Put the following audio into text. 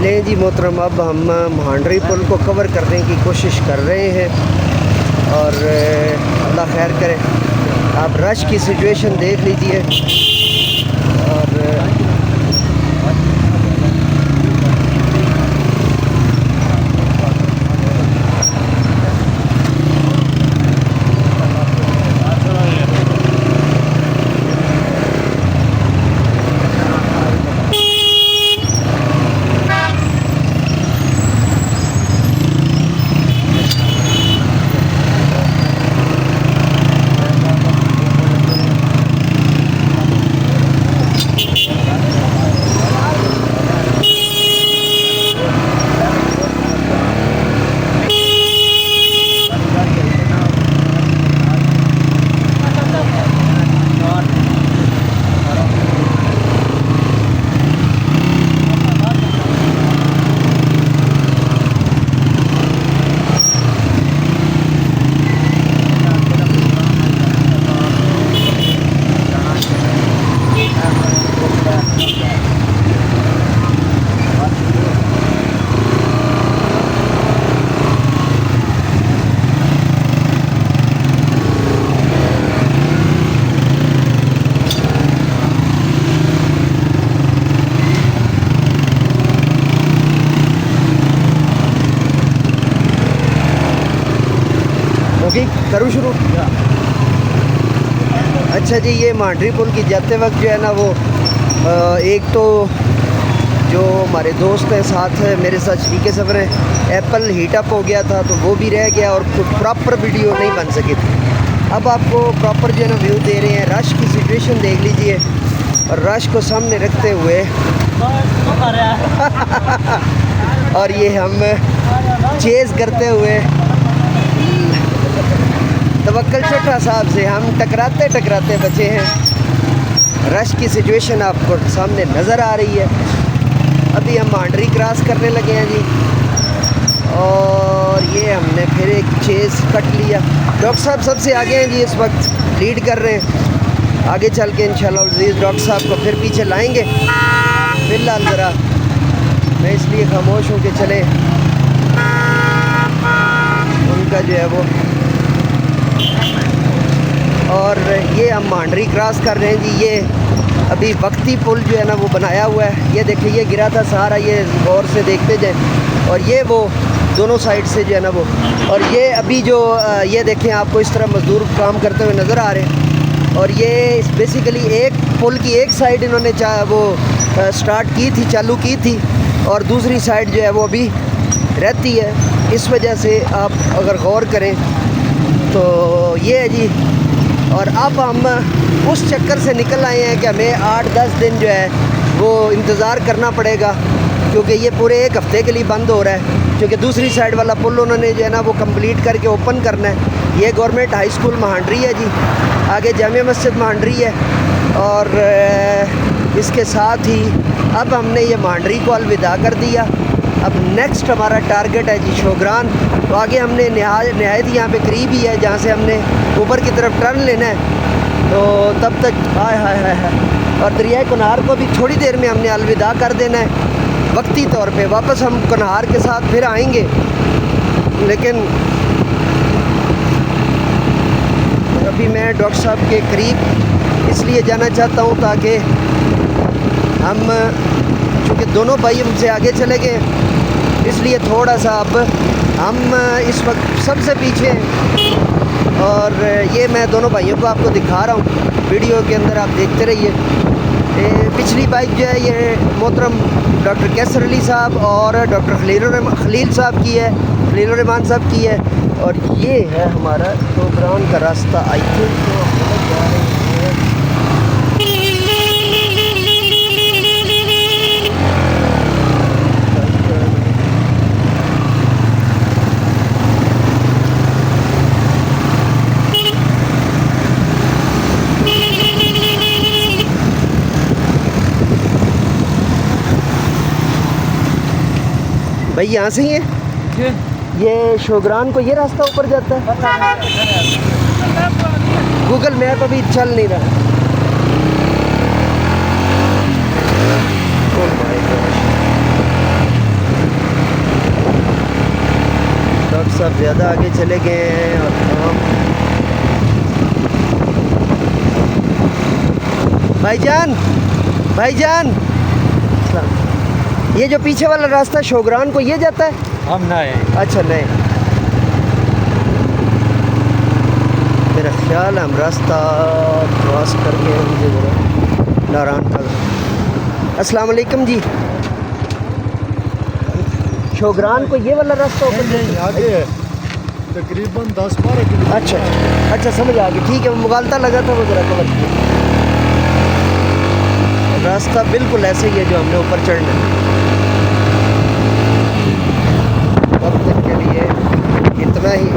चलें जी मोहतरम, अब हम महांडरी पुल को कवर करने की कोशिश कर रहे हैं और अल्लाह खैर करे। आप रश की सिचुएशन देख लीजिए और करूँ शुरू। अच्छा जी, ये महांडरी पुल की जाते वक्त जो है ना वो एक तो जो हमारे दोस्त हैं साथ मेरे साथ शरीके सफ़र हैं, एप्पल हीट अप हो गया था तो वो भी रह गया और प्रॉपर वीडियो नहीं बन सकी थी। अब आपको प्रॉपर जो है ना व्यू दे रहे हैं। रश की सिचुएशन देख लीजिए और रश को सामने रखते हुए और ये हम चेज़ करते हुए तवक्कल चट्टा साहब से हम टकराते टकराते बचे हैं। रश की सिचुएशन आपको सामने नज़र आ रही है। अभी हम महांडरी क्रॉस करने लगे हैं जी और ये हमने फिर एक चेज़ कट लिया। डॉक्टर साहब सबसे आगे हैं जी, इस वक्त लीड कर रहे हैं। आगे चल के इंशाल्लाह अज़ीज़ डॉक्टर साहब को फिर पीछे लाएंगे। फिलहाल ज़रा मैं इसलिए खामोश हूँ कि चले उनका जो है वो। और ये हम महांडरी क्रॉस कर रहे हैं जी। ये अभी वक्ती पुल जो है ना वो बनाया हुआ है। ये देखिए ये गिरा था सहारा, ये गौर से देखते जाएं। और ये वो दोनों साइड से जो है ना वो, और ये अभी जो ये देखें आपको इस तरह मज़दूर काम करते हुए नज़र आ रहे हैं। और ये बेसिकली एक पुल की एक साइड इन्होंने वो स्टार्ट की थी, चालू की थी, और दूसरी साइड जो है वो अभी रहती है। इस वजह से आप अगर गौर करें तो ये है जी। और अब हम उस चक्कर से निकल आए हैं कि हमें 8-10 दिन जो है वो इंतज़ार करना पड़ेगा, क्योंकि ये पूरे एक हफ़्ते के लिए बंद हो रहा है। क्योंकि दूसरी साइड वाला पुल उन्होंने जो है ना वो कंप्लीट करके ओपन करना है। ये गवर्नमेंट हाई स्कूल महांडरी है जी, आगे जामिया मस्जिद महांडरी है। और इसके साथ ही अब हमने ये महांडरी को अलविदा कर दिया। अब नेक्स्ट हमारा टारगेट है जी शोग्रान। तो आगे हमने नहायत यहाँ पे करीब ही है जहाँ से हमने ऊपर की तरफ टर्न लेना है। तो तब तक हाय हाय हाय हाय। और दरियाए कुनहार को भी थोड़ी देर में हमने अलविदा कर देना है वक्ती तौर पे। वापस हम कुनहार के साथ फिर आएंगे, लेकिन अभी मैं डॉक्टर साहब के करीब इसलिए जाना चाहता हूँ ताकि हम, चूँकि दोनों भाई हमसे आगे चले गए, इसलिए थोड़ा सा अब हम इस वक्त सबसे पीछे हैं। और ये मैं दोनों भाइयों को आपको दिखा रहा हूँ वीडियो के अंदर, आप देखते रहिए। पिछली बाइक जो है ये मोहतरम डॉक्टर कैसर अली साहब और डॉक्टर खलील साहब की है, खलील रहमान साहब की है। और ये है हमारा शोग्रान का रास्ता। आई थिंक तो हम जा रहे हैं। भाई यहाँ से ही है ये शोग्रान को, ये रास्ता ऊपर जाता है। गूगल मैप अभी चल नहीं रहा। ज़्यादा आगे चले गए हैं और हम भाईजान भाईजान, ये जो पीछे वाला रास्ता शोगरान को ये जाता है? हम नए। अच्छा नहीं, मेरा ख्याल है हम रास्ता क्रॉस करके मुझे ज़रा नारायण का। अस्सलाम वालेकुम जी। शोगरान को ये वाला रास्ता ऊपर आगे है तकरीबन 10-12 किलोमीटर। अच्छा अच्छा समझ आ गई, ठीक है। मुगालता लगा था वो ज़रा कवर किया। रास्ता बिल्कुल ऐसे ही है जो हमने ऊपर चढ़ना है। तब तक के लिए इतना ही।